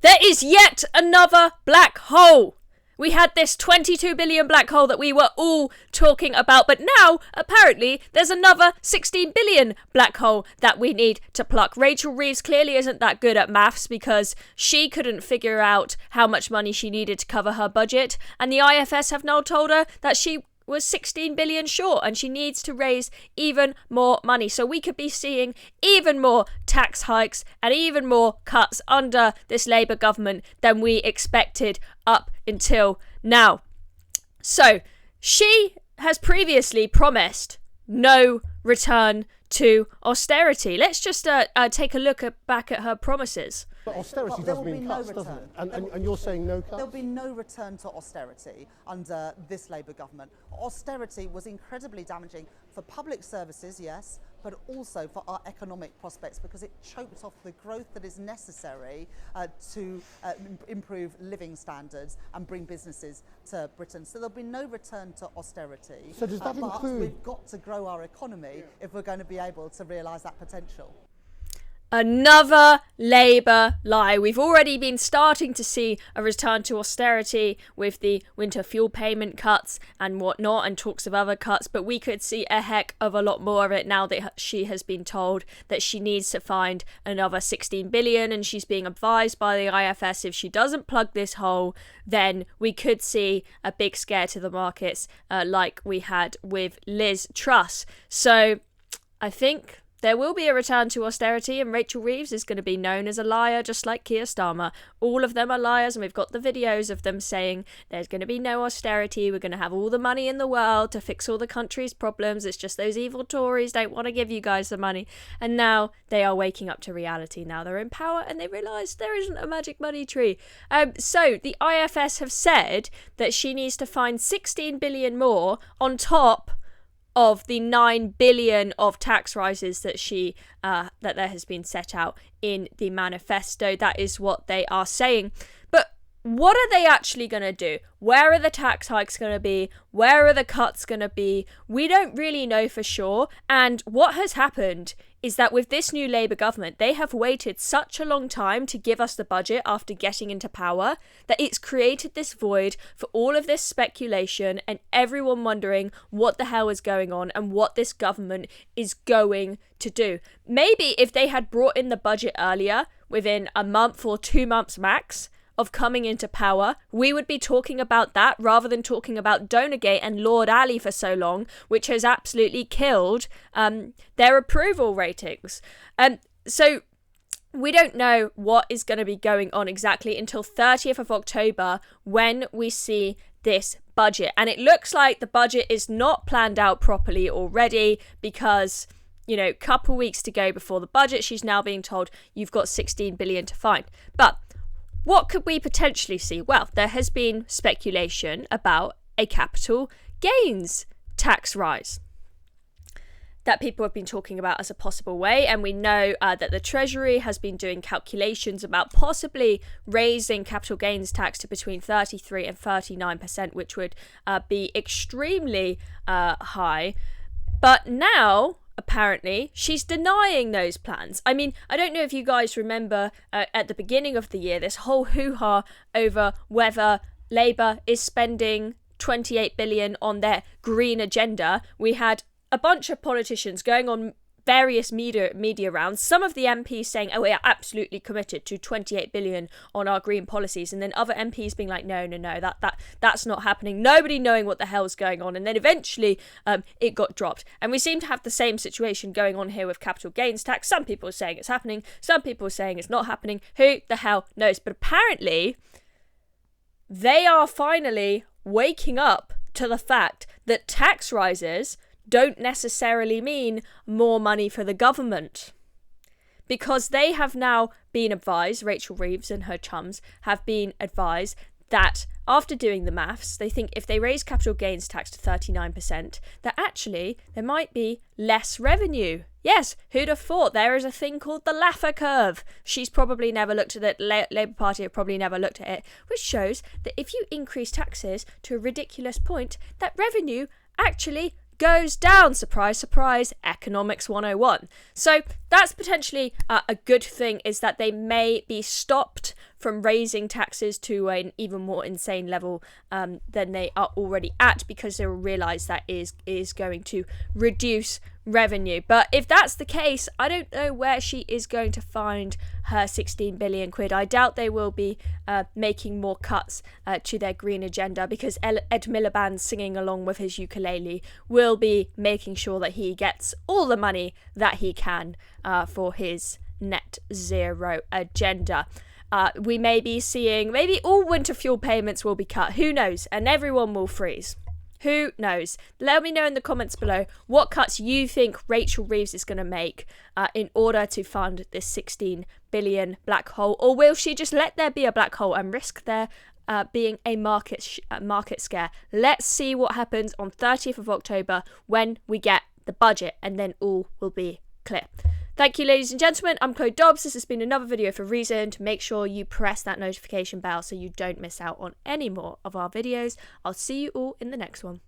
There is yet another black hole. We had this 22 billion black hole that we were all talking about, but now, apparently, there's another 16 billion black hole that we need to pluck. Rachel Reeves clearly isn't that good at maths because she couldn't figure out how much money she needed to cover her budget, and the IFS have now told her that she was 16 billion short and she needs to raise even more money. So we could be seeing even more tax hikes and even more cuts under this Labour government than we expected up until now. So she has previously promised no return to austerity. Let's just take a look back at her promises. But austerity does mean cuts, doesn't it? And you're saying no cuts? There'll be no return to austerity under this Labour government. Austerity was incredibly damaging for public services, yes, but also for our economic prospects because it choked off the growth that is necessary to improve living standards and bring businesses to Britain. So there'll be no return to austerity. So does that but include... we've got to grow our economy if we're going to be able to realise that potential. Another Labour lie. We've already been starting to see a return to austerity with the winter fuel payment cuts and whatnot and talks of other cuts, but we could see a heck of a lot more of it now that she has been told that she needs to find another 16 billion and she's being advised by the IFS if she doesn't plug this hole, then we could see a big scare to the markets like we had with Liz Truss. So I think there will be a return to austerity and Rachel Reeves is going to be known as a liar just like Keir Starmer. All of them are liars and we've got the videos of them saying there's going to be no austerity, we're going to have all the money in the world to fix all the country's problems, it's just those evil Tories don't want to give you guys the money. And now they are waking up to reality. Now they're in power and they realise there isn't a magic money tree. So the IFS have said that she needs to find 16 billion more on top of the 9 billion of tax rises that that there has been set out in the manifesto. That is what they are saying. But what are they actually going to do? Where are the tax hikes going to be? Where are the cuts going to be? We don't really know for sure. And what has happened is that with this new Labour government, they have waited such a long time to give us the budget after getting into power that it's created this void for all of this speculation and everyone wondering what the hell is going on and what this government is going to do. Maybe if they had brought in the budget earlier, within a month or 2 months max of coming into power, we would be talking about that rather than talking about Donergate and Lord Ali for so long, which has absolutely killed their approval ratings. So we don't know what is going to be going on exactly until 30th of October when we see this budget. And it looks like the budget is not planned out properly already because, you know, couple weeks to go before the budget, she's now being told you've got 16 billion to find. But what could we potentially see? Well, there has been speculation about a capital gains tax rise that people have been talking about as a possible way. And we know that the Treasury has been doing calculations about possibly raising capital gains tax to between 33 and 39%, which would be extremely high. But now, apparently, she's denying those plans. I mean, I don't know if you guys remember at the beginning of the year, this whole hoo-ha over whether Labour is spending 28 billion on their green agenda. We had a bunch of politicians going on various media rounds, some of the MPs saying, oh, we are absolutely committed to 28 billion on our green policies, and then other MPs being like, no, that's not happening, nobody knowing what the hell's going on, and then eventually it got dropped. And we seem to have the same situation going on here with capital gains tax. Some people are saying it's happening, some people are saying it's not happening, who the hell knows? But apparently they are finally waking up to the fact that tax rises don't necessarily mean more money for the government. Because they have now been advised, Rachel Reeves and her chums have been advised that after doing the maths, they think if they raise capital gains tax to 39%, that actually there might be less revenue. Yes, who'd have thought? There is a thing called the Laffer curve. She's probably never looked at it. Labour Party have probably never looked at it, which shows that if you increase taxes to a ridiculous point, that revenue actually goes down. Surprise, surprise, economics 101. So that's potentially a good thing, is that they may be stopped from raising taxes to an even more insane level than they are already at, because they will realise that is going to reduce revenue. But if that's the case, I don't know where she is going to find her 16 billion quid. I doubt they will be making more cuts to their green agenda, because Ed Miliband, singing along with his ukulele, will be making sure that he gets all the money that he can for his net zero agenda. We may be seeing, maybe all winter fuel payments will be cut. Who knows? And everyone will freeze. Who knows? Let me know in the comments below what cuts you think Rachel Reeves is going to make in order to fund this 16 billion black hole. Or will she just let there be a black hole and risk there being a market scare? Let's see what happens on 30th of October when we get the budget, and then all will be clear. Thank you, ladies and gentlemen. I'm Chloe Dobbs. This has been another video for Reason. Make sure you press that notification bell so you don't miss out on any more of our videos. I'll see you all in the next one.